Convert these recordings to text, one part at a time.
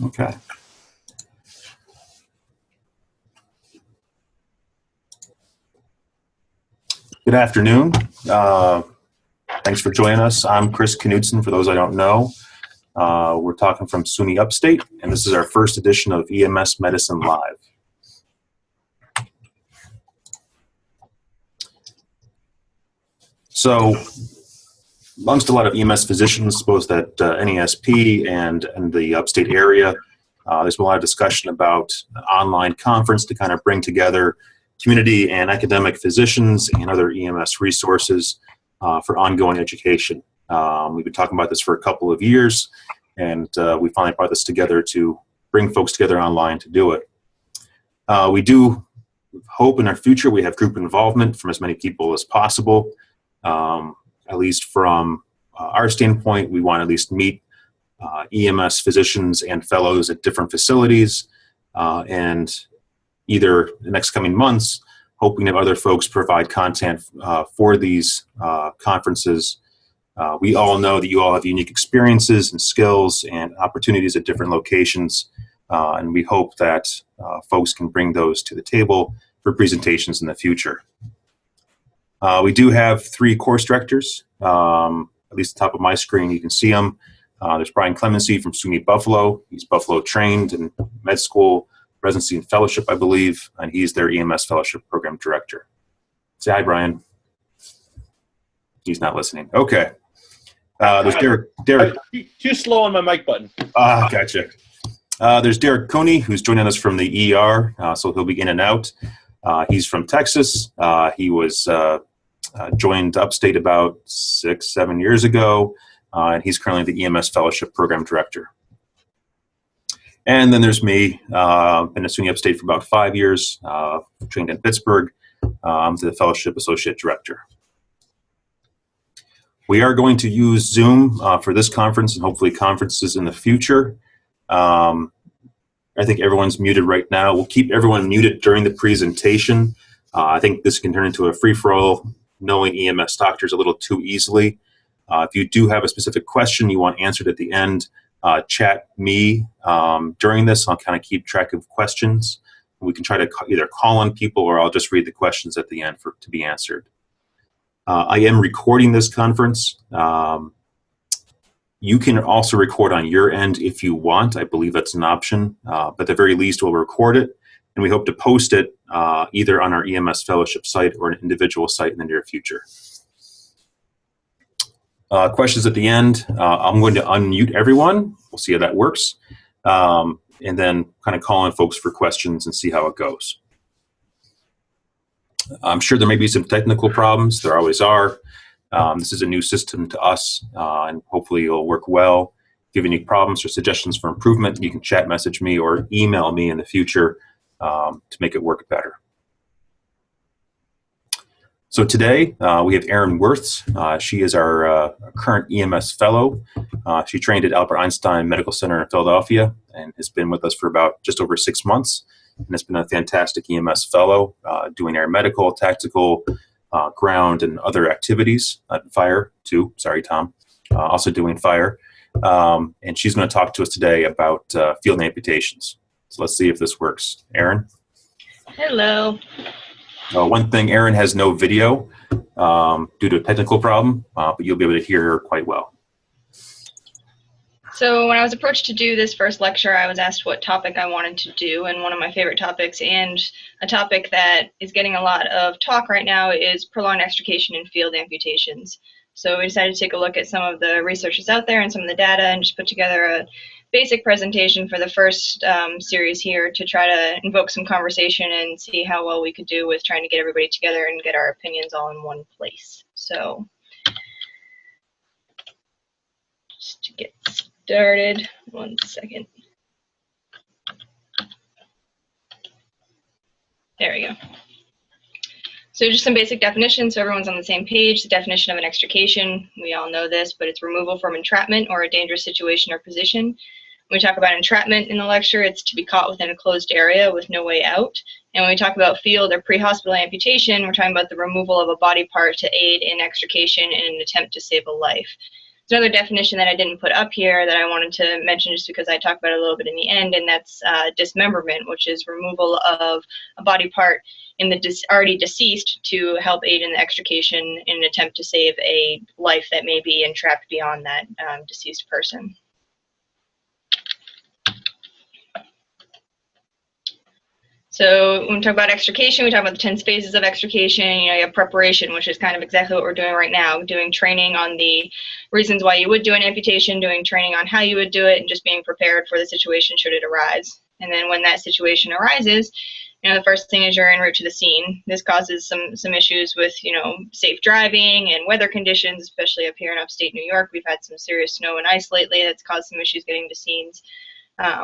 Okay. Good afternoon. Thanks for joining us. I'm Chris Knudsen, for those I don't know. We're talking from SUNY Upstate, and this is our first edition of EMS Medicine Live. So, amongst a lot of EMS physicians, both at NASP and the upstate area, there's been a lot of discussion about an online conference to kind of bring together community and academic physicians and other EMS resources for ongoing education. We've been talking about this for a couple of years, and we finally brought this together to bring folks together online to do it. We do hope in our future we have group involvement from as many people as possible. At least from our standpoint, we want to at least meet EMS physicians and fellows at different facilities, and either the next coming months, hoping that other folks provide content for these conferences. We all know that you all have unique experiences and skills and opportunities at different locations, and we hope that folks can bring those to the table for presentations in the future. We do have 3 course directors, at least at the top of my screen, you can see them. There's Brian Clemency from SUNY Buffalo. He's Buffalo trained in med school, residency and fellowship, I believe, and he's their EMS Fellowship Program Director. Say hi, Brian. He's not listening. Okay. There's Derek. Too slow on my mic button. Gotcha. There's Derek Coney, who's joining us from the ER, so he'll be in and out. He's from Texas. He was joined Upstate about 6-7 years ago, and he's currently the EMS Fellowship Program Director. And then there's me. Been at SUNY Upstate for about 5 years, trained in Pittsburgh. I'm the Fellowship Associate Director. We are going to use Zoom for this conference and hopefully conferences in the future. I think everyone's muted right now. We'll keep everyone muted during the presentation. I think this can turn into a free-for-all, knowing EMS doctors a little too easily. If you do have a specific question you want answered at the end, chat me during this. I'll kind of keep track of questions. We can try to either call on people or I'll just read the questions at the end to be answered. I am recording this conference. You can also record on your end if you want. I believe that's an option. But at the very least, we'll record it. And we hope to post it either on our EMS Fellowship site or an individual site in the near future. Questions at the end. I'm going to unmute everyone. We'll see how that works. And then kind of call on folks for questions and see how it goes. I'm sure there may be some technical problems. There always are. This is a new system to us, and hopefully it'll work well. If you have any problems or suggestions for improvement, you can chat message me or email me in the future to make it work better. So today we have Erin Wirths. She is our current EMS fellow. She trained at Albert Einstein Medical Center in Philadelphia and has been with us for about just over 6 months, and has been a fantastic EMS fellow, doing air medical, tactical, ground, and other activities. Fire too, sorry Tom, also doing fire. And she's going to talk to us today about field amputations. So let's see if this works. Erin? Hello. One thing, Erin has no video due to a technical problem, but you'll be able to hear her quite well. So when I was approached to do this first lecture, I was asked what topic I wanted to do, and one of my favorite topics and a topic that is getting a lot of talk right now is prolonged extrication and field amputations. So we decided to take a look at some of the research that's out there and some of the data and just put together a basic presentation for the first series here to try to invoke some conversation and see how well we could do with trying to get everybody together and get our opinions all in one place. So just to get started, 1 second. There we go. So just some basic definitions so everyone's on the same page. The definition of an extrication, we all know this, but it's removal from entrapment or a dangerous situation or position. When we talk about entrapment in the lecture, it's to be caught within a closed area with no way out. And when we talk about field or pre-hospital amputation, we're talking about the removal of a body part to aid in extrication in an attempt to save a life. There's another definition that I didn't put up here that I wanted to mention just because I talked about it a little bit in the end, and that's dismemberment, which is removal of a body part in the already deceased to help aid in the extrication in an attempt to save a life that may be entrapped beyond that deceased person. So when we talk about extrication, we talk about the 10 phases of extrication. You have preparation, which is kind of exactly what we're doing right now, doing training on the reasons why you would do an amputation, doing training on how you would do it, and just being prepared for the situation should it arise. And then when that situation arises, the first thing is you're en route to the scene. This causes some issues with, safe driving and weather conditions, especially up here in upstate New York. We've had some serious snow and ice lately that's caused some issues getting to scenes.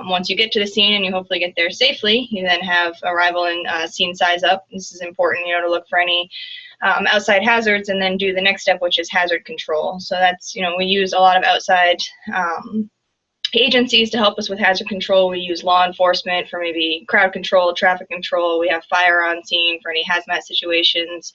Once you get to the scene and you hopefully get there safely, you then have arrival and scene size up. This is important, to look for any outside hazards, and then do the next step, which is hazard control. So that's, we use a lot of outside agencies to help us with hazard control. We use law enforcement for maybe crowd control, traffic control. We have fire on scene for any hazmat situations.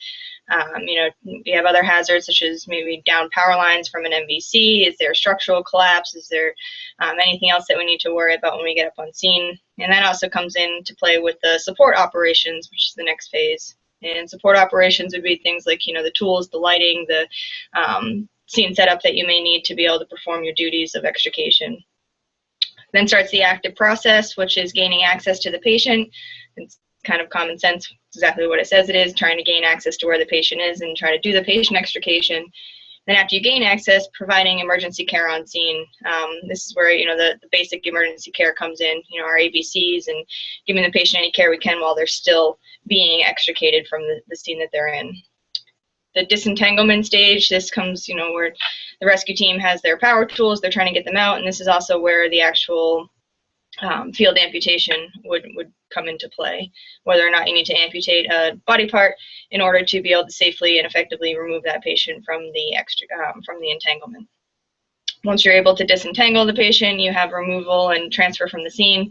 We have other hazards such as maybe down power lines from an MVC. Is there structural collapse? Is there anything else that we need to worry about when we get up on scene? And that also comes into play with the support operations, which is the next phase. And support operations would be things like, the tools, the lighting, the scene setup that you may need to be able to perform your duties of extrication. Then starts the active process, which is gaining access to the patient. It's kind of common sense, exactly what it says it is, trying to gain access to where the patient is and try to do the patient extrication. Then after you gain access, providing emergency care on scene. This is where, the basic emergency care comes in, our ABCs, and giving the patient any care we can while they're still being extricated from the scene that they're in. The disentanglement stage, this comes, where the rescue team has their power tools, they're trying to get them out, and this is also where the actual field amputation would come into play, whether or not you need to amputate a body part in order to be able to safely and effectively remove that patient from the entanglement. Once you're able to disentangle the patient, you have removal and transfer from the scene.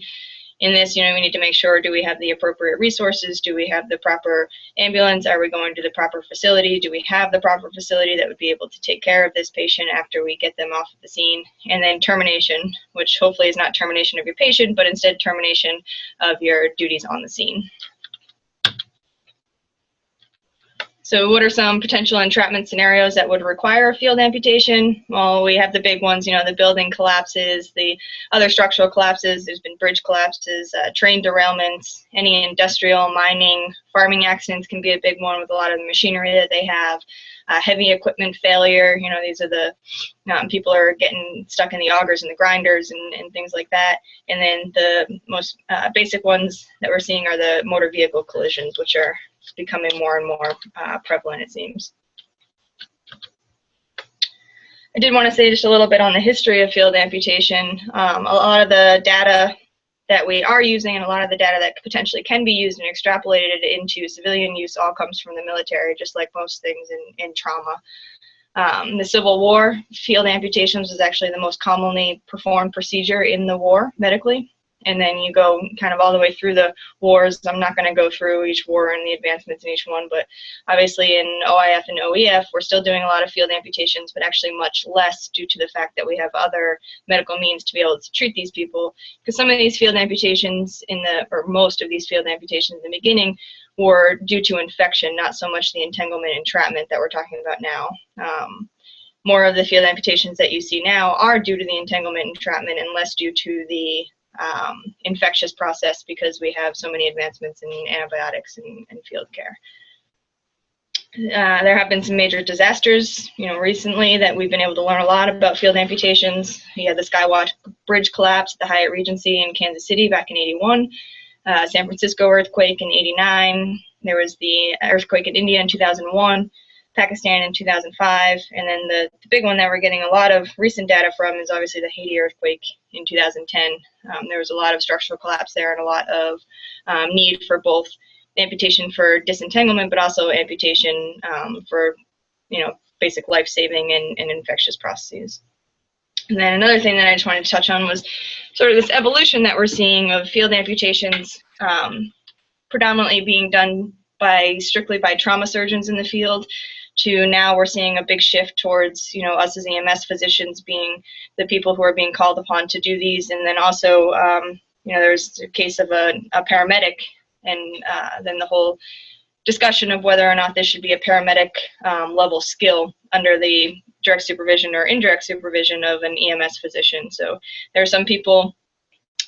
In this, we need to make sure, do we have the appropriate resources? Do we have the proper ambulance? Are we going to the proper facility? Do we have the proper facility that would be able to take care of this patient after we get them off of the scene? And then termination, which hopefully is not termination of your patient, but instead termination of your duties on the scene. So what are some potential entrapment scenarios that would require a field amputation? Well, we have the big ones, the building collapses, the other structural collapses, there's been bridge collapses, train derailments, any industrial, mining, farming accidents can be a big one with a lot of the machinery that they have, heavy equipment failure, these are the, people are getting stuck in the augers and the grinders and things like that. And then the most basic ones that we're seeing are the motor vehicle collisions, which are becoming more and more prevalent, it seems. I did want to say just a little bit on the history of field amputation. A lot of the data that we are using and a lot of the data that potentially can be used and extrapolated into civilian use all comes from the military, just like most things in trauma. The Civil War, field amputations was actually the most commonly performed procedure in the war medically. And then you go kind of all the way through the wars. I'm not going to go through each war and the advancements in each one, but obviously in OIF and OEF, we're still doing a lot of field amputations, but actually much less due to the fact that we have other medical means to be able to treat these people. Because some of these field amputations or most of these field amputations in the beginning were due to infection, not so much the entanglement entrapment that we're talking about now. More of the field amputations that you see now are due to the entanglement entrapment and less due to the infectious process, because we have so many advancements in antibiotics and field care. There have been some major disasters, recently that we've been able to learn a lot about field amputations. You had the Skywatch Bridge collapse at the Hyatt Regency in Kansas City back in '81, San Francisco earthquake in '89. There was the earthquake in India in 2001. Pakistan in 2005, and then the big one that we're getting a lot of recent data from is obviously the Haiti earthquake in 2010. There was a lot of structural collapse there and a lot of need for both amputation for disentanglement, but also amputation for basic life-saving and infectious processes. And then another thing that I just wanted to touch on was sort of this evolution that we're seeing of field amputations predominantly being done strictly by trauma surgeons in the field, to now we're seeing a big shift towards, us as EMS physicians being the people who are being called upon to do these. And then also, there's a case of a paramedic, and then the whole discussion of whether or not this should be a paramedic level skill under the direct supervision or indirect supervision of an EMS physician. So there are some people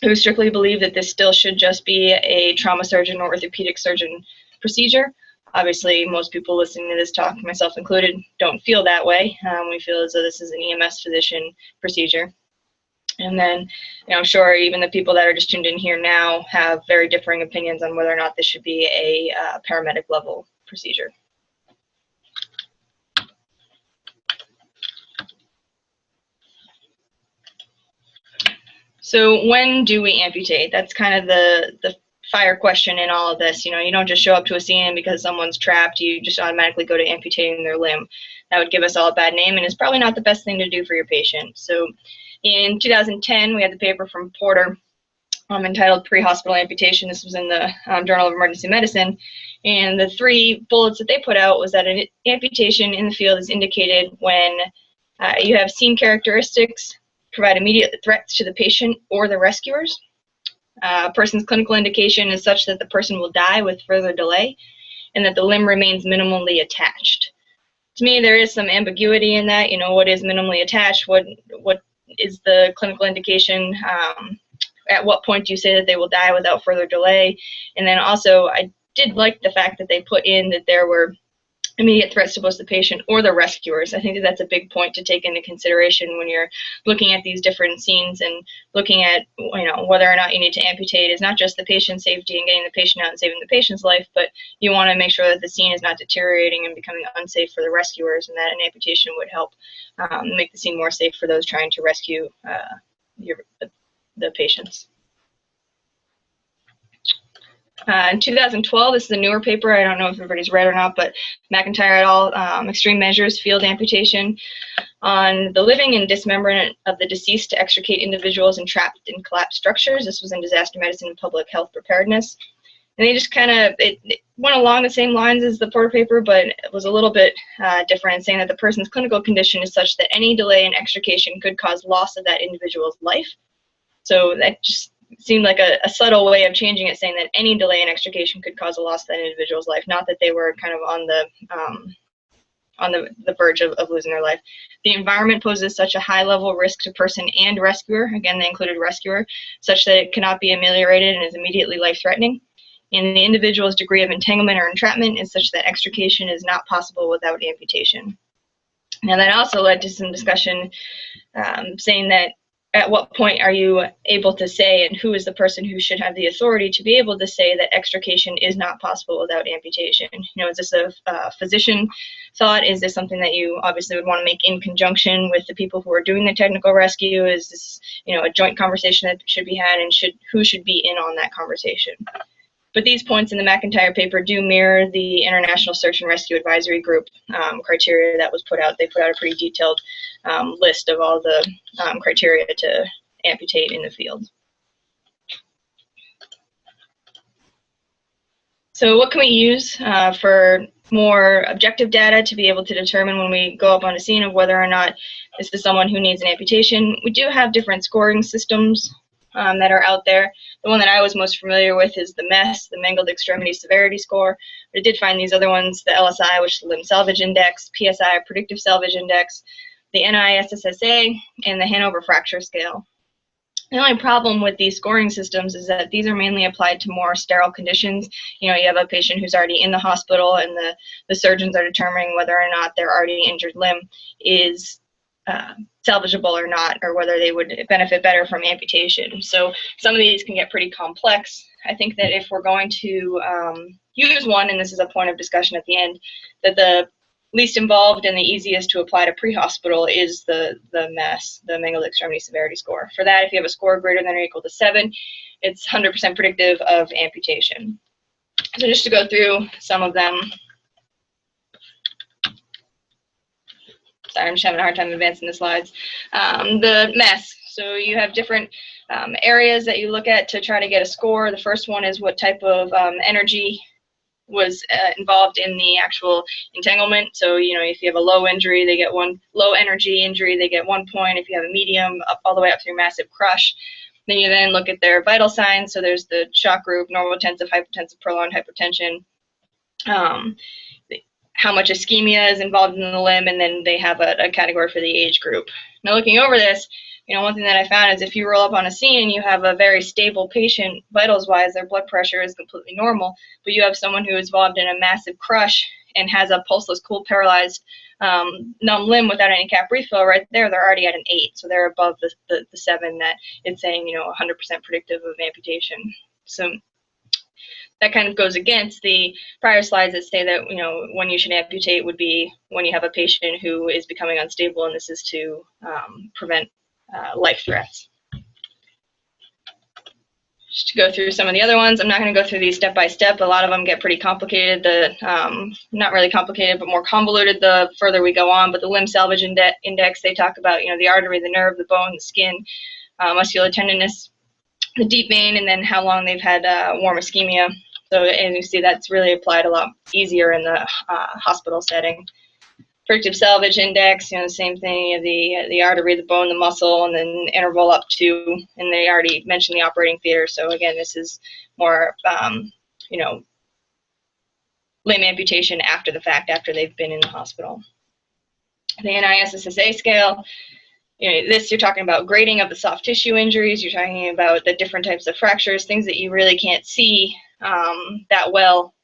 who strictly believe that this still should just be a trauma surgeon or orthopedic surgeon procedure. Obviously, most people listening to this talk, myself included, don't feel that way. We feel as though this is an EMS physician procedure. And then, I'm sure even the people that are just tuned in here now have very differing opinions on whether or not this should be a paramedic level procedure. So when do we amputate? That's kind of the fire question in all of this. You don't just show up to a scene because someone's trapped, you just automatically go to amputating their limb. That would give us all a bad name, and it's probably not the best thing to do for your patient. So in 2010, we had the paper from Porter entitled Pre-Hospital Amputation. This was in the Journal of Emergency Medicine. And the 3 bullets that they put out was that an amputation in the field is indicated when you have scene characteristics, provide immediate threats to the patient or the rescuers. A person's clinical indication is such that the person will die with further delay, and that the limb remains minimally attached. To me, there is some ambiguity in that. What is minimally attached? What is the clinical indication? At what point do you say that they will die without further delay? And then also, I did like the fact that they put in that there were immediate threats to both the patient or the rescuers. I think that that's a big point to take into consideration when you're looking at these different scenes and looking at whether or not you need to amputate. Is not just the patient's safety and getting the patient out and saving the patient's life, but you want to make sure that the scene is not deteriorating and becoming unsafe for the rescuers, and that an amputation would help make the scene more safe for those trying to rescue the patients. In 2012, this is a newer paper. I don't know if everybody's read or not, but McIntyre et al. Extreme Measures Field Amputation on the living and dismemberment of the deceased to extricate individuals entrapped in collapsed structures. This was in Disaster Medicine and Public Health Preparedness. And they just kind of, it went along the same lines as the Porter paper, but it was a little bit different in saying that the person's clinical condition is such that any delay in extrication could cause loss of that individual's life. So that just seemed like a subtle way of changing it, saying that any delay in extrication could cause a loss of that individual's life, not that they were kind of on the verge of losing their life. The environment poses such a high level risk to person and rescuer, again they included rescuer, such that it cannot be ameliorated and is immediately life-threatening. And the individual's degree of entanglement or entrapment is such that extrication is not possible without amputation. Now that also led to some discussion saying that at what point are you able to say, and who is the person who should have the authority to be able to say that extrication is not possible without amputation? Is this a physician thought? Is this something that you obviously would want to make in conjunction with the people who are doing the technical rescue? Is this, a joint conversation that should be had, and who should be in on that conversation? But these points in the McIntyre paper do mirror the International Search and Rescue Advisory Group criteria that was put out. They put out a pretty detailed list of all the criteria to amputate in the field. So what can we use for more objective data to be able to determine when we go up on a scene of whether or not this is someone who needs an amputation? We do have different scoring systems that are out there. The one that I was most familiar with is the MES, the Mangled Extremity Severity Score. But I did find these other ones, the LSI, which is the Limb Salvage Index, PSI, Predictive Salvage Index, the NISSSA, and the Hanover Fracture Scale. The only problem with these scoring systems is that these are mainly applied to more sterile conditions. You have a patient who's already in the hospital, and the surgeons are determining whether or not their already injured limb is salvageable or not, or whether they would benefit better from amputation. So some of these can get pretty complex. I think that if we're going to use one, and this is a point of discussion at the end, that the least involved and the easiest to apply to pre-hospital is the MES, the Mangled Extremity Severity Score. For that, if you have a score greater than or equal to 7, it's 100% predictive of amputation. So just to go through some of them. Sorry, I'm just having a hard time advancing the slides. The MES, so you have different areas that you look at to try to get a score. The first one is what type of energy was involved in the actual entanglement. So, if you have a low injury, they get low energy injury, they get 1 point. If you have a medium, all the way up through massive crush. Then you then look at their vital signs. So there's the shock group, normotensive, hypotensive, prolonged hypertension, how much ischemia is involved in the limb, and then they have a category for the age group. Now, looking over this, one thing that I found is if you roll up on a scene, you have a very stable patient, vitals-wise, their blood pressure is completely normal, but you have someone who is involved in a massive crush and has a pulseless, cool, paralyzed, numb limb without any cap refill. Right there, they're already at an 8, so they're above the 7 that it's saying, 100% predictive of amputation. So that kind of goes against the prior slides that say that, when you should amputate would be when you have a patient who is becoming unstable, and this is to prevent life threats. Just to go through some of the other ones, I'm not going to go through these step by step. A lot of them get pretty complicated. Not really complicated, but more convoluted the further we go on. But the limb salvage index, they talk about, the artery, the nerve, the bone, the skin, muscular tenderness, the deep vein, and then how long they've had warm ischemia. So, and you see that's really applied a lot easier in the hospital setting. Predictive salvage index, the same thing, the artery, the bone, the muscle, and then interval up to, and they already mentioned the operating theater. So again, this is more, limb amputation after the fact, after they've been in the hospital. The NISSSA scale, this you're talking about grading of the soft tissue injuries. You're talking about the different types of fractures, things that you really can't see that well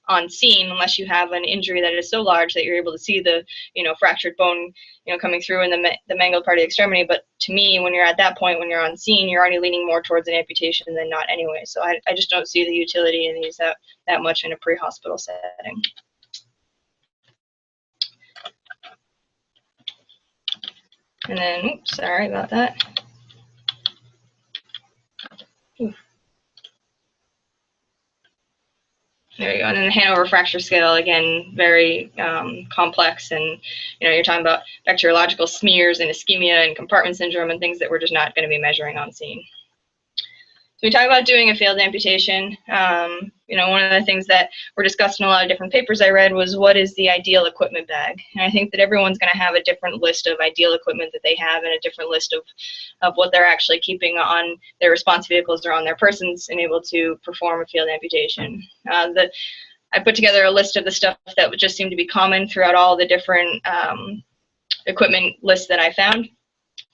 on scene unless you have an injury that is so large that you're able to see the fractured bone coming through in the mangled part of the extremity. But to me, when you're at that point, when you're on scene, you're already leaning more towards an amputation than not anyway. So I just don't see the utility in these that much in a pre-hospital setting. And then, oops, sorry about that. There you go. And then the Hanover fracture scale, again, very complex. And, you're talking about bacteriological smears and ischemia and compartment syndrome and things that we're just not going to be measuring on scene. So we talk about doing a failed amputation. One of the things that were discussed in a lot of different papers I read was what is the ideal equipment bag? And I think that everyone's going to have a different list of ideal equipment that they have and a different list of what they're actually keeping on their response vehicles or on their persons and able to perform a failed amputation. I put together a list of the stuff that would just seem to be common throughout all the different equipment lists that I found.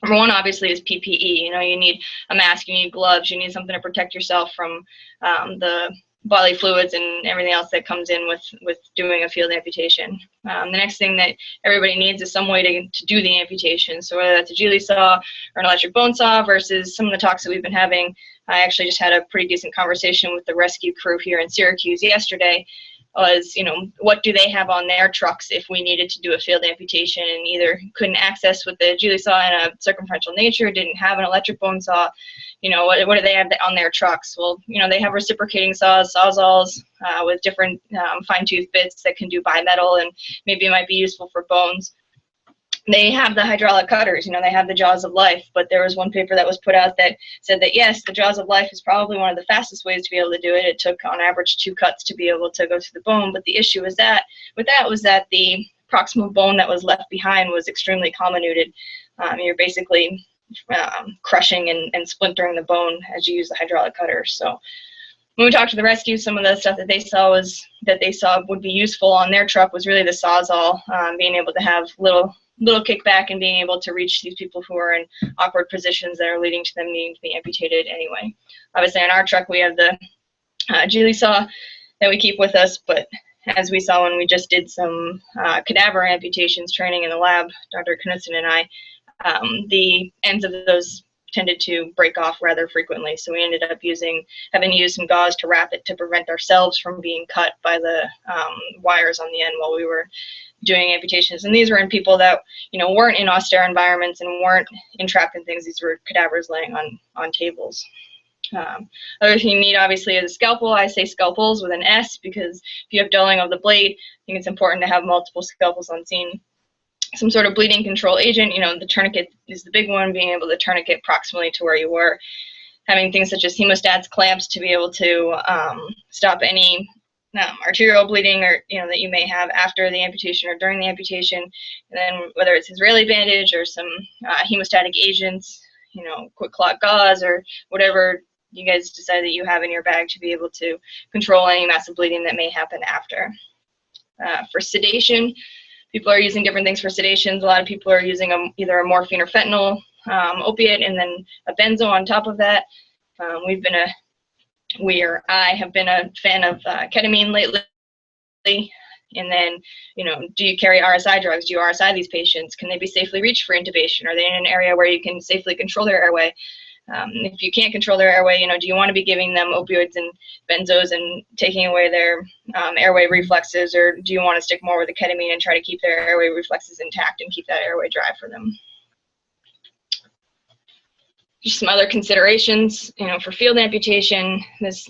Number one, obviously, is PPE. You need a mask, you need gloves, you need something to protect yourself from the bodily fluids and everything else that comes in with doing a field amputation. The next thing that everybody needs is some way to do the amputation. So whether that's a Geely saw or an electric bone saw versus some of the talks that we've been having. I actually just had a pretty decent conversation with the rescue crew here in Syracuse yesterday. Was, what do they have on their trucks if we needed to do a field amputation and either couldn't access with the Geely saw in a circumferential nature, didn't have an electric bone saw, what do they have on their trucks? Well, they have reciprocating saws, sawzalls with different fine tooth bits that can do bimetal and maybe it might be useful for bones. They have the hydraulic cutters, they have the jaws of life, but there was one paper that was put out that said that yes, the jaws of life is probably one of the fastest ways to be able to do it. It took on average 2 cuts to be able to go through the bone, but the issue was that was that the proximal bone that was left behind was extremely comminuted. You're basically crushing and splintering the bone as you use the hydraulic cutter. So when we talked to the rescue, some of the stuff that they saw would be useful on their truck was really the sawzall, being able to have little kickback and being able to reach these people who are in awkward positions that are leading to them needing to be amputated anyway. Obviously on our truck we have the Geely saw that we keep with us, but as we saw when we just did some cadaver amputations training in the lab, Dr. Knudsen and I, the ends of those tended to break off rather frequently, so we ended up having to use some gauze to wrap it to prevent ourselves from being cut by the wires on the end while we were doing amputations. And these were in people that weren't in austere environments and weren't entrapped in things. These were cadavers laying on tables. Other thing you need obviously is a scalpel. I say scalpels with an S because if you have dulling of the blade, I think it's important to have multiple scalpels on scene. Some sort of bleeding control agent, the tourniquet is the big one, being able to tourniquet proximally to where you were. Having things such as hemostats, clamps to be able to stop any arterial bleeding or, that you may have after the amputation or during the amputation. And then whether it's Israeli bandage or some hemostatic agents, quick clot gauze or whatever you guys decide that you have in your bag to be able to control any massive bleeding that may happen after. For sedation, people are using different things for sedations. A lot of people are using either a morphine or fentanyl opiate and then a benzo on top of that. I have been a fan of ketamine lately. And then, do you carry RSI drugs? Do you RSI these patients? Can they be safely reached for intubation? Are they in an area where you can safely control their airway? If you can't control their airway, do you want to be giving them opioids and benzos and taking away their airway reflexes, or do you want to stick more with the ketamine and try to keep their airway reflexes intact and keep that airway dry for them? Just some other considerations, for field amputation, this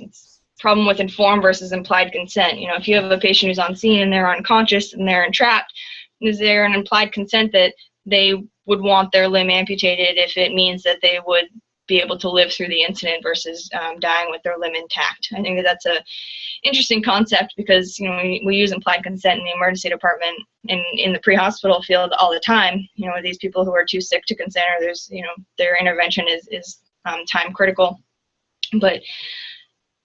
problem with informed versus implied consent. If you have a patient who's on scene and they're unconscious and they're entrapped, is there an implied consent that they would want their limb amputated if it means that they would be able to live through the incident versus dying with their limb intact? I think that that's a interesting concept because we use implied consent in the emergency department and in the pre-hospital field all the time. These people who are too sick to consent, or there's their intervention is time critical. But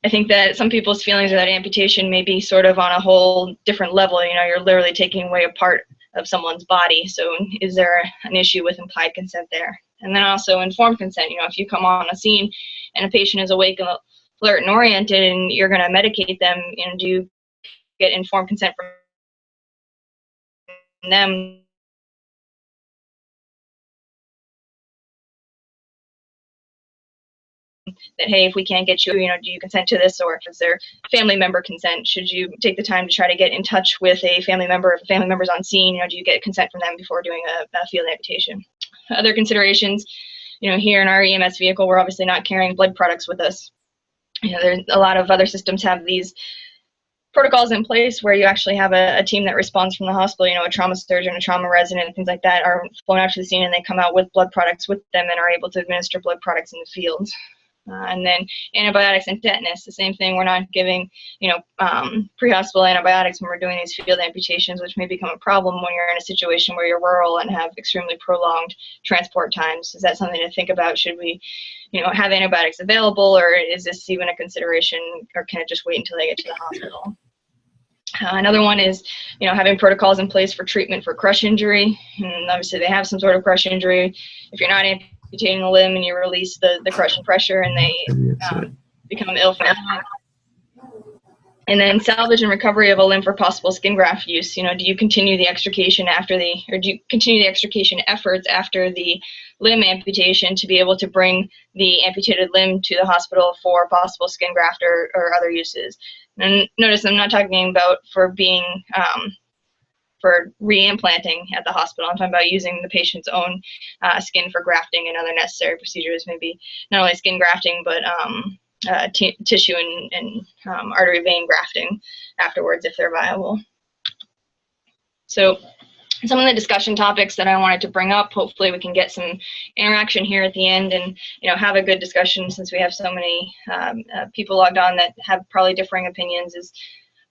I think that some people's feelings of that amputation may be sort of on a whole different level. You're literally taking away a part of someone's body. So is there an issue with implied consent there? And then also informed consent. If you come on a scene and a patient is awake and alert and oriented and you're going to medicate them, do you get informed consent from them that, hey, if we can't get you, do you consent to this? Or is there family member consent? Should you take the time to try to get in touch with a family member? If a family member's on scene, do you get consent from them before doing a field amputation? Other considerations, here in our EMS vehicle, we're obviously not carrying blood products with us. There's a lot of other systems have these protocols in place where you actually have a team that responds from the hospital, a trauma surgeon, a trauma resident, things like that are flown out to the scene and they come out with blood products with them and are able to administer blood products in the field. And then antibiotics and tetanus, the same thing. We're not giving, pre-hospital antibiotics when we're doing these field amputations, which may become a problem when you're in a situation where you're rural and have extremely prolonged transport times. Is that something to think about? Should we, have antibiotics available, or is this even a consideration, or can it just wait until they get to the hospital? Another one is, having protocols in place for treatment for crush injury. And obviously they have some sort of crush injury. If you're not amputating a limb and you release the crushing pressure and they become ill from that. And then salvage and recovery of a limb for possible skin graft use. Do you continue the extrication do you continue the extrication efforts after the limb amputation to be able to bring the amputated limb to the hospital for possible skin graft or other uses? And notice I'm not talking about for reimplanting at the hospital. I'm talking about using the patient's own skin for grafting and other necessary procedures, maybe not only skin grafting, but tissue and artery vein grafting afterwards if they're viable. So some of the discussion topics that I wanted to bring up, hopefully we can get some interaction here at the end and have a good discussion, since we have so many people logged on that have probably differing opinions. Is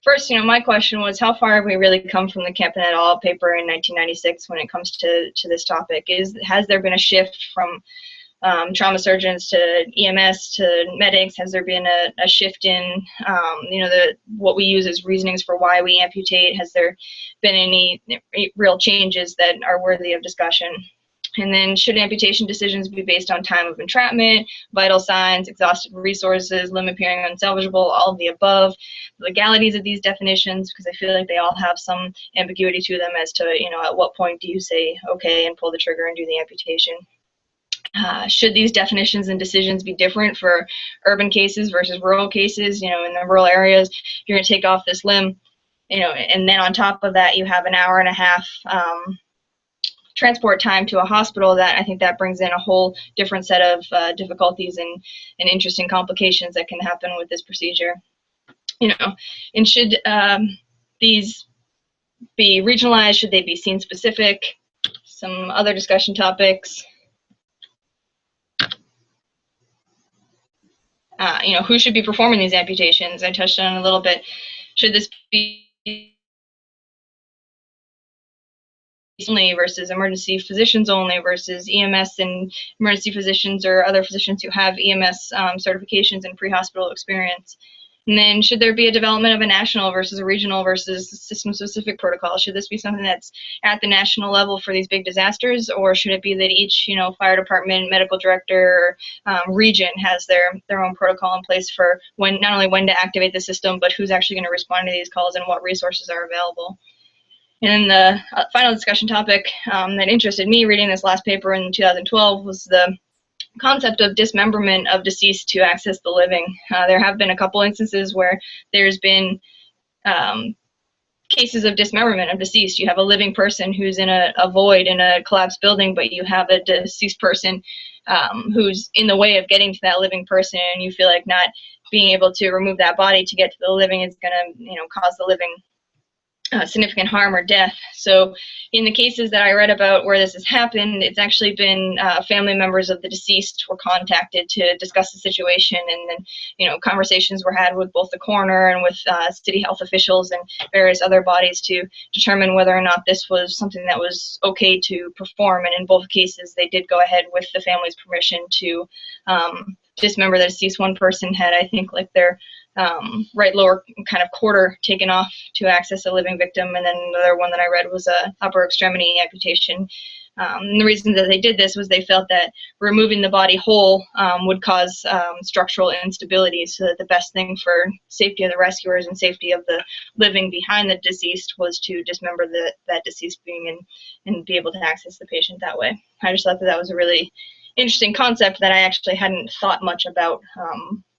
first, my question was, how far have we really come from the Campan et al. Paper in 1996 when it comes to this topic? Has there been a shift from trauma surgeons to EMS to medics? Has there been a shift in, what we use as reasonings for why we amputate? Has there been any real changes that are worthy of discussion? And then, should amputation decisions be based on time of entrapment, vital signs, exhausted resources, limb appearing unsalvageable, all of the above, legalities of these definitions, because I feel like they all have some ambiguity to them as to, at what point do you say, okay, and pull the trigger and do the amputation? Should these definitions and decisions be different for urban cases versus rural cases? In the rural areas, you're going to take off this limb, and then on top of that, you have an hour and a half transport time to a hospital. That I think that brings in a whole different set of difficulties and interesting complications that can happen with this procedure. And should these be regionalized? Should they be scene specific? Some other discussion topics. Who should be performing these amputations? I touched on it a little bit Should this be only versus emergency physicians only versus EMS and emergency physicians or other physicians who have EMS certifications and pre-hospital experience? And then should there be a development of a national versus a regional versus system-specific protocol? Should this be something that's at the national level for these big disasters, or should it be that each, fire department, medical director, region has their own protocol in place for not only when to activate the system, but who's actually going to respond to these calls and what resources are available? And then the final discussion topic that interested me reading this last paper in 2012 was the concept of dismemberment of deceased to access the living. There have been a couple instances where there's been cases of dismemberment of deceased. You have a living person who's in a void in a collapsed building, but you have a deceased person who's in the way of getting to that living person, and you feel like not being able to remove that body to get to the living is going to, cause the living significant harm or death. So in the cases that I read about where this has happened, it's actually been family members of the deceased were contacted to discuss the situation, and then conversations were had with both the coroner and with city health officials and various other bodies to determine whether or not this was something that was okay to perform. And in both cases, they did go ahead with the family's permission to dismember the deceased. One person had, I think, like their right lower kind of quarter taken off to access a living victim, and then another one that I read was a upper extremity amputation. And the reason that they did this was they felt that removing the body whole would cause structural instability, so that the best thing for safety of the rescuers and safety of the living behind the deceased was to dismember that deceased being and be able to access the patient that way. I just thought that was a really interesting concept that I actually hadn't thought much about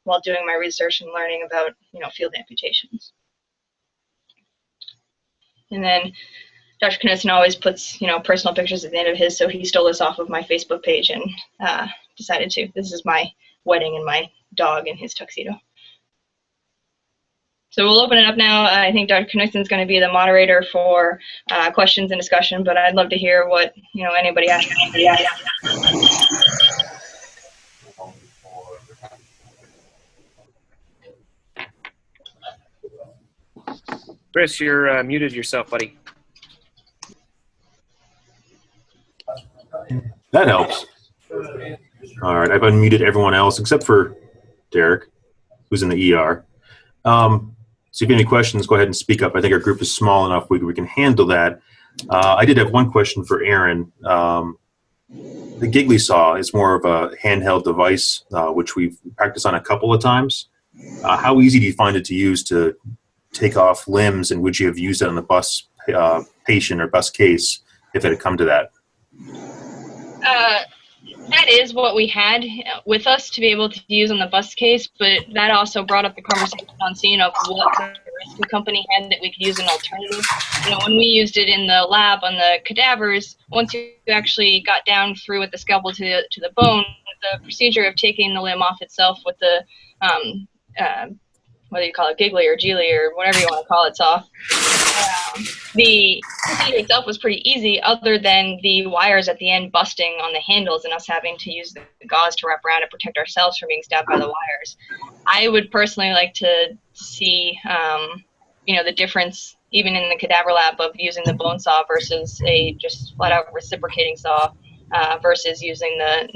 while doing my research and learning about, field amputations. And then Dr. Knudsen always puts, personal pictures at the end of his, so he stole this off of my Facebook page and decided to. This is my wedding and my dog in his tuxedo. So we'll open it up now. I think Dr. Knudsen is going to be the moderator for questions and discussion, but I'd love to hear what, anybody has. Chris, you're muted yourself, buddy. That helps. All right, I've unmuted everyone else except for Derek, who's in the ER. So if you have any questions, go ahead and speak up. I think our group is small enough we can handle that. I did have one question for Aaron. The Giggly Saw is more of a handheld device, which we've practiced on a couple of times. How easy do you find it to use to take off limbs, and would you have used it on the bus patient or bus case if it had come to that? That is what we had with us to be able to use on the bus case, but that also brought up the conversation on scene of what the rescue company had that we could use an alternative. When we used it in the lab on the cadavers, once you actually got down through with the scalpel to the bone, the procedure of taking the limb off itself with the whether you call it giggly or geely or whatever you want to call it, saw. The procedure itself was pretty easy, other than the wires at the end busting on the handles and us having to use the gauze to wrap around to protect ourselves from being stabbed by the wires. I would personally like to see, the difference even in the cadaver lab of using the bone saw versus a just flat out reciprocating saw versus using the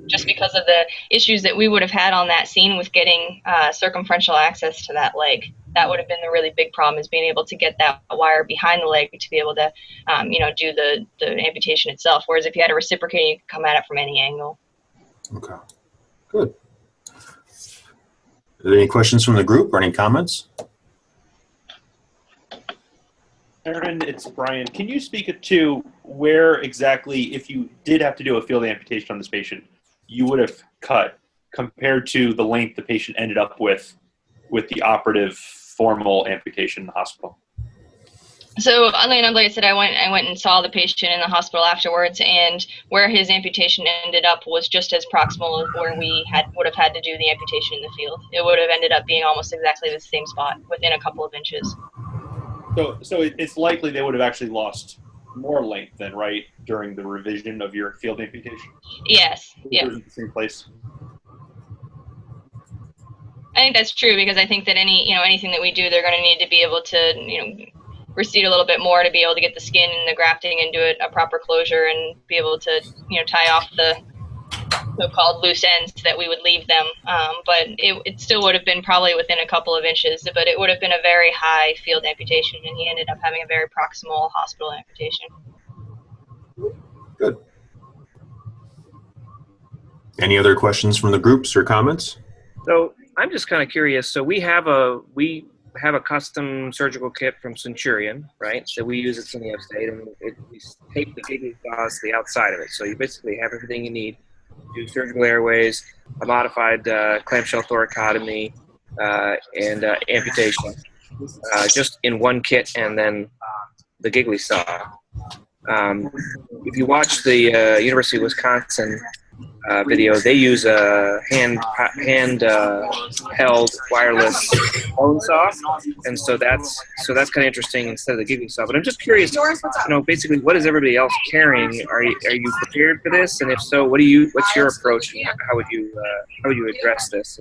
just because of the issues that we would have had on that scene with getting circumferential access to that leg. That would have been the really big problem, is being able to get that wire behind the leg to be able to, do the amputation itself. Whereas if you had a reciprocating, you could come at it from any angle. Okay, good. Are there any questions from the group or any comments? Aaron, it's Brian. Can you speak to where exactly, if you did have to do a field amputation on this patient, you would have cut compared to the length the patient ended up with the operative formal amputation in the hospital? So, oddly enough, like I said, I went and saw the patient in the hospital afterwards, and where his amputation ended up was just as proximal as where we would have had to do the amputation in the field. It would have ended up being almost exactly the same spot, within a couple of inches. So it's likely they would have actually lost more length then, right, during the revision of your field amputation? Yes. Yeah. In the same place. I think that's true, because I think that anything that we do, they're going to need to be able to, recede a little bit more to be able to get the skin and the grafting and do a proper closure and be able to, tie off the so-called loose ends that we would leave them. But it still would have been probably within a couple of inches, but it would have been a very high field amputation, and he ended up having a very proximal hospital amputation. Good. Any other questions from the groups or comments? So I'm just kind of curious. So we have a custom surgical kit from Centurion, right? So we use at SUNY Upstate, and we tape the giggly saws to the outside of it. So you basically have everything you need. Do surgical airways, a modified clamshell thoracotomy, and amputation, just in one kit, and then the giggly saw. If you watch the University of Wisconsin video, they use a hand held wireless bone saw, and so that's kind of interesting instead of the giggly saw. But I'm just curious, basically, what is everybody else carrying? Are you prepared for this? And if so, what's your approach? And how would you address this?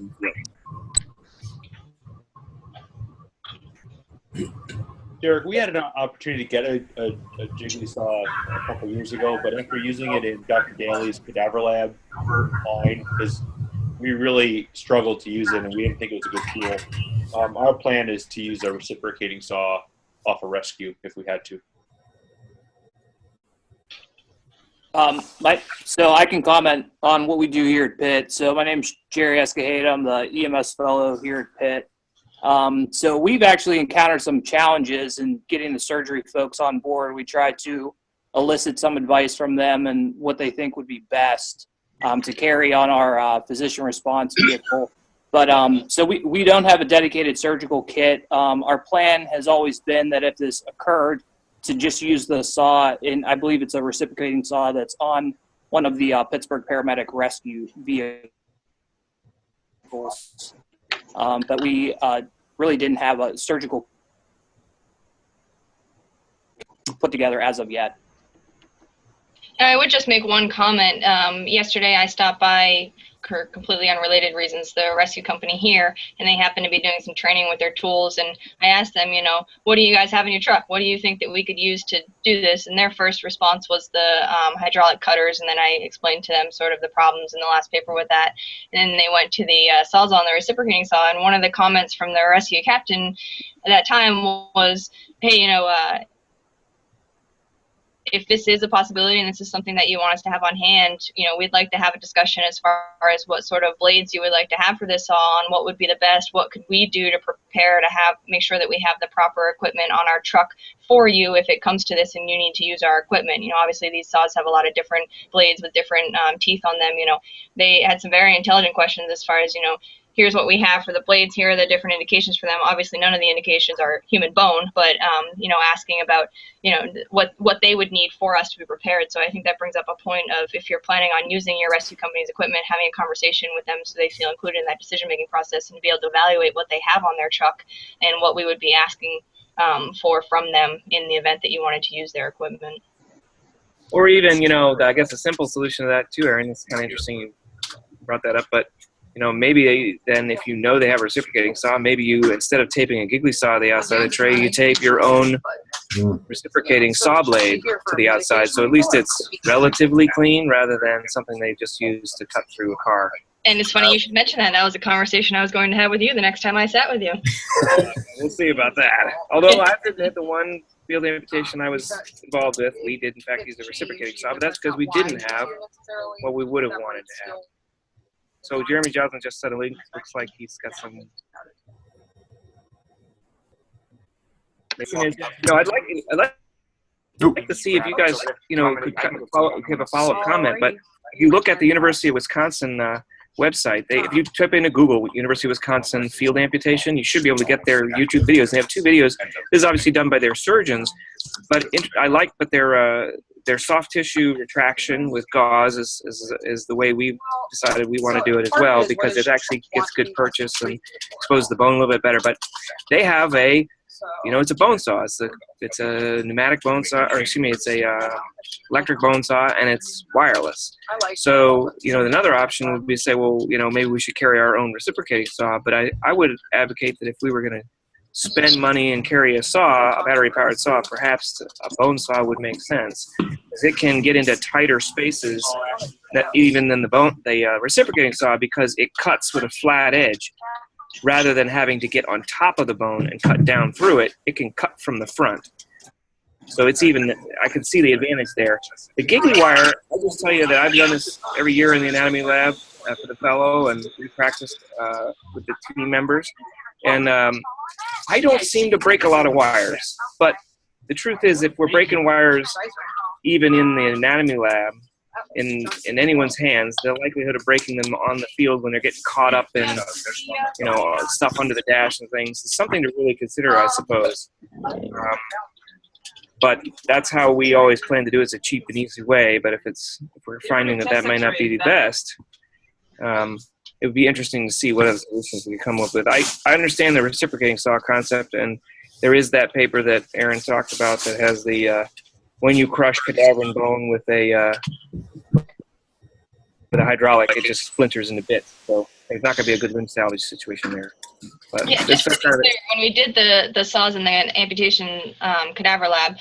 Derek, we had an opportunity to get a jiggly saw a couple years ago, but after using it in Dr. Daly's cadaver lab line, we really struggled to use it, and we didn't think it was a good tool. Our plan is to use a reciprocating saw off a rescue if we had to. So I can comment on what we do here at Pitt. So my name's Jerry Escajeda. I'm the EMS fellow here at Pitt. So we've actually encountered some challenges in getting the surgery folks on board. We try to elicit some advice from them and what they think would be best to carry on our physician response vehicle. But so we don't have a dedicated surgical kit. Our plan has always been that if this occurred, to just use the saw, I believe it's a reciprocating saw that's on one of the Pittsburgh paramedic rescue vehicles. But we really didn't have a surgical put together as of yet. And I would just make one comment. Yesterday I stopped by, for completely unrelated reasons, the rescue company here, and they happened to be doing some training with their tools, and I asked them, what do you guys have in your truck? What do you think that we could use to do this? And their first response was the hydraulic cutters, and then I explained to them sort of the problems in the last paper with that. And then they went to the sawzall and the reciprocating saw, and one of the comments from the rescue captain at that time was, hey, if this is a possibility and this is something that you want us to have on hand, we'd like to have a discussion as far as what sort of blades you would like to have for this saw and what would be the best, what could we do to prepare to make sure that we have the proper equipment on our truck for you if it comes to this and you need to use our equipment. Obviously these saws have a lot of different blades with different teeth on them. They had some very intelligent questions as far as, here's what we have for the blades, here are the different indications for them. Obviously, none of the indications are human bone, but, asking about, what they would need for us to be prepared. So I think that brings up a point of, if you're planning on using your rescue company's equipment, having a conversation with them so they feel included in that decision-making process and to be able to evaluate what they have on their truck and what we would be asking from them in the event that you wanted to use their equipment. Or even, I guess a simple solution to that too, Aaron, it's kind of interesting you brought that up, but maybe then if they have a reciprocating saw, maybe you, instead of taping a giggly saw to the outside of the tray, you tape your own reciprocating saw blade to the outside. So at least it's relatively clean rather than something they just use to cut through a car. And it's funny you should mention that. That was a conversation I was going to have with you the next time I sat with you. We'll see about that. Although I did hit the one field amputation I was involved with, we did in fact use a reciprocating saw, but that's because we didn't have what we would have wanted to have. So Jeremy Johnson just said a link. Looks like he's got some. I'd like to see if you guys, could have a follow-up comment. But if you look at the University of Wisconsin website, if you type into Google University of Wisconsin field amputation, you should be able to get their YouTube videos. They have 2 videos. This is obviously done by their surgeons, but their soft tissue retraction with gauze is the way we've decided we want to do it as well, because it actually gets good purchase and exposes the bone a little bit better. But they have a it's a bone saw. It's a pneumatic bone saw, or excuse me, it's a electric bone saw, and it's wireless. So, another option would be to say, well, maybe we should carry our own reciprocating saw. But I would advocate that if we were going to spend money and carry a battery-powered saw, perhaps a bone saw would make sense, because it can get into tighter spaces that even than the reciprocating saw, because it cuts with a flat edge. Rather than having to get on top of the bone and cut down through it, it can cut from the front. So I can see the advantage there. The giggly wire, I'll just tell you that I've done this every year in the anatomy lab for the fellow, and we practiced with the team members. And I don't seem to break a lot of wires. But the truth is, if we're breaking wires even in the anatomy lab, in anyone's hands, the likelihood of breaking them on the field when they're getting caught up in, stuff under the dash and things is something to really consider, I suppose. But that's how we always plan to do it. It's a cheap and easy way. But if we're finding that might not be the best, it would be interesting to see what other solutions we can come up with. I understand the reciprocating saw concept, and there is that paper that Aaron talked about that has the when you crush cadaver bone with a hydraulic, it just splinters into bits. So there's not going to be a good limb salvage situation there. But yeah, just to be clear, when we did the saws in the amputation cadaver lab,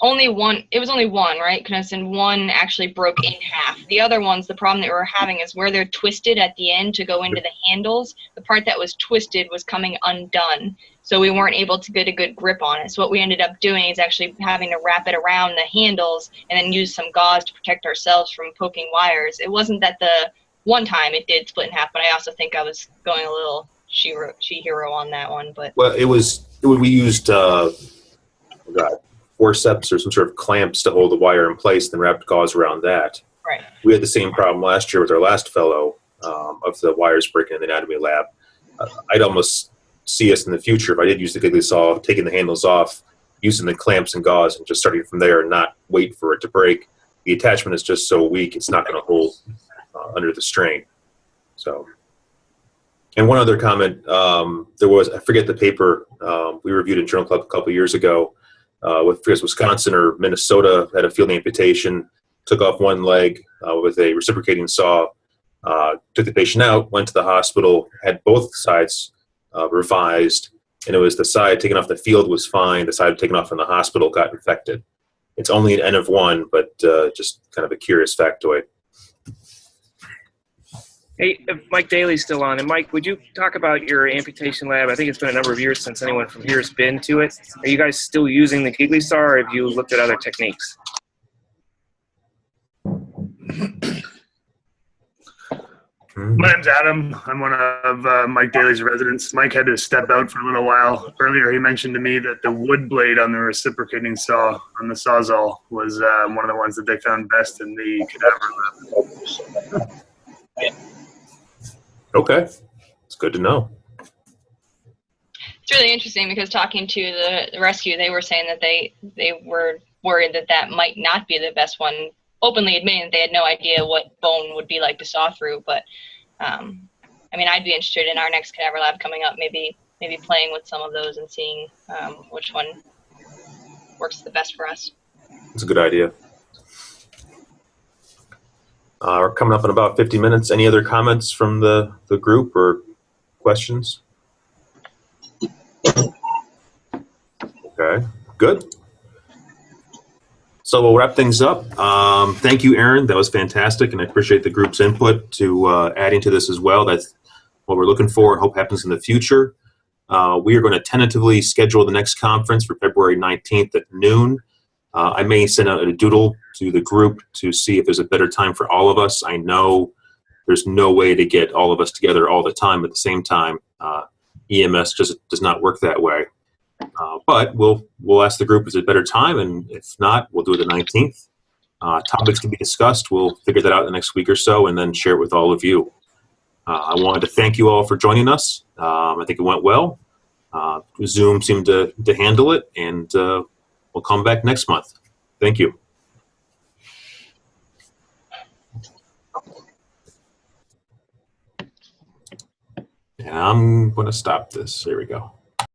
it was only one, right? Because one actually broke in half. The other ones, the problem that we were having is where they're twisted at the end to go into the handles, the part that was twisted was coming undone. So we weren't able to get a good grip on it. So what we ended up doing is actually having to wrap it around the handles and then use some gauze to protect ourselves from poking wires. It wasn't that the one time it did split in half, but I also think I was going a little she-hero on that one. But well, we used forceps or some sort of clamps to hold the wire in place, then wrapped gauze around that. Right. We had the same problem last year with our last fellow of the wires breaking in the anatomy lab. I'd almost see us in the future, if I did use the giggly saw, taking the handles off, using the clamps and gauze, and just starting from there and not wait for it to break. The attachment is just so weak, it's not going to hold under the strain. So, and one other comment, there was, I forget the paper we reviewed in Journal Club a couple years ago, with Wisconsin or Minnesota had a field amputation, took off one leg with a reciprocating saw, took the patient out, went to the hospital, had both sides revised, and it was the side taken off the field was fine, the side taken off from the hospital got infected. It's only an N of 1, but just kind of a curious factoid. Hey, Mike Daly's still on. And Mike, would you talk about your amputation lab? I think it's been a number of years since anyone from here has been to it. Are you guys still using the giggly saw, or have you looked at other techniques? My name's Adam. I'm one of Mike Daly's residents. Mike had to step out for a little while. Earlier, he mentioned to me that the wood blade on the reciprocating saw on the Sawzall was one of the ones that they found best in the cadaver lab. Okay, it's good to know. it's really interesting because talking to the rescue, they were saying that they were worried that might not be the best one, openly admitting that they had no idea what bone would be like to saw through. But I mean, I'd be interested in our next cadaver lab coming up, maybe playing with some of those and seeing which one works the best for us. It's a good idea. We're coming up in about 50 minutes. Any other comments from the group or questions? Okay, good. So we'll wrap things up. Thank you, Aaron. That was fantastic, and I appreciate the group's input to adding to this as well. That's what we're looking for and hope happens in the future. We are going to tentatively schedule the next conference for February 19th at noon. I may send out a doodle to the group to see if there's a better time for all of us. I know there's no way to get all of us together all the time at the same time. EMS just does not work that way. But we'll ask the group, is it a better time? And if not, we'll do it the 19th. Topics to be discussed, we'll figure that out the next week or so and then share it with all of you. I wanted to thank you all for joining us. I think it went well. Zoom seemed to handle it, and we'll come back next month. Thank you. And I'm going to stop this. There we go.